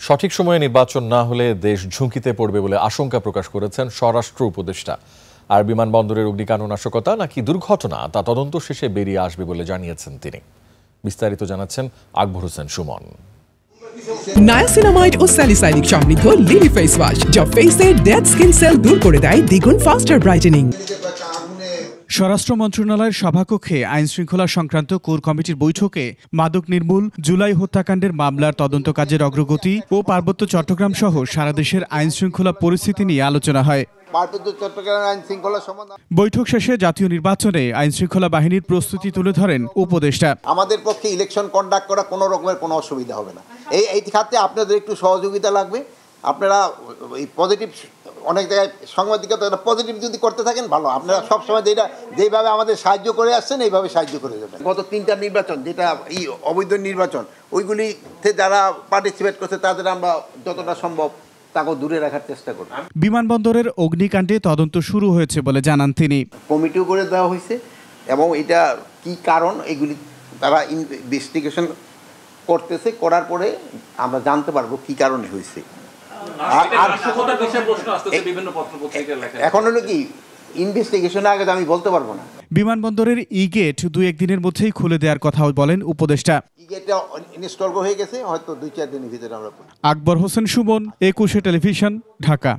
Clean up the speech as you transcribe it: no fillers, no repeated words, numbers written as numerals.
সঠিক সময়ে নির্বাচন না হলে দেশ ঝুঁকিতে পড়বে বলে আশঙ্কা প্রকাশ করেছেন স্বরাষ্ট্র উপদেষ্টা। আর বিমানবন্দরের অগ্নিকাণ্ড নাশকতা নাকি দুর্ঘটনা তা তদন্ত শেষে বেরিয়ে আসবে বলে জানিয়েছেন তিনি। বিস্তারিত জানাচ্ছেন আকবর হোসেন সুমন। নায়াসিনামাইড ও স্যালিসাইলিক সমৃদ্ধ লিলি ফেস ওয়াশ যা ফেসের ডেড স্কিন সেল দূর করে দেয় দ্বিগুণ ফাস্টার ব্রাইটেনিং। স্বরাষ্ট্র মন্ত্রণালয়ের সভাকক্ষে আইন শৃঙ্খলা সংক্রান্ত কোর কমিটির বৈঠকে মাদক নির্মূল, জুলাই হত্যাকাণ্ডের মামলার তদন্ত কাজের অগ্রগতি ও পার্বত্য চট্টগ্রাম সহ সারা দেশের আইন শৃঙ্খলা পরিস্থিতি নিয়ে আলোচনা হয়। বৈঠক শেষে জাতীয় নির্বাচনে আইন শৃঙ্খলা বাহিনীর প্রস্তুতি তুলে ধরেন উপদেষ্টা। আমাদের পক্ষে ইলেকশন কন্ডাক্ট করা কোনো রকমের কোনো অসুবিধা হবে না। এই খাতে আপনাদের একটু সহযোগিতা লাগবে। আপনারা এই পজিটিভ অনেক জায়গায় সাংবাদিকতা পজিটিভ যদি করতে থাকেন ভালো। আপনারা সবসময় যেভাবে আমাদের সাহায্য করে আসছেন এইভাবে সাহায্য করে যাবেন। গত 3টা নির্বাচন যেটা এই অবৈধ নির্বাচন ওইগুলিতে যারা পার্টিসিপেট করছে তাদের আমরা যতটা সম্ভব তাকে দূরে রাখার চেষ্টা করব। বিমানবন্দরের অগ্নিকাণ্ডে তদন্ত শুরু হয়েছে বলে জানান তিনি। কমিটিও করে দেওয়া হয়েছে এবং এটা কি কারণ এগুলি তারা ইনভেস্টিগেশন করতেছে, করার পরে আমরা জানতে পারবো কি কারণে হয়েছে। এখন হলো কি ইনভেস্টিগেশনের আগে আমি বলতে পারবো না। বিমানবন্দরের গেট 2-1 দিনের মধ্যেই খুলে দেওয়ার কথাও বলেন উপদেষ্টা। গেটটা ইনস্টল হয়ে গেছে, হয়তো 2-4 দিনের ভিতরে আমরা। আকবর হোসেন সুমন, 21 টেলিভিশন, ঢাকা।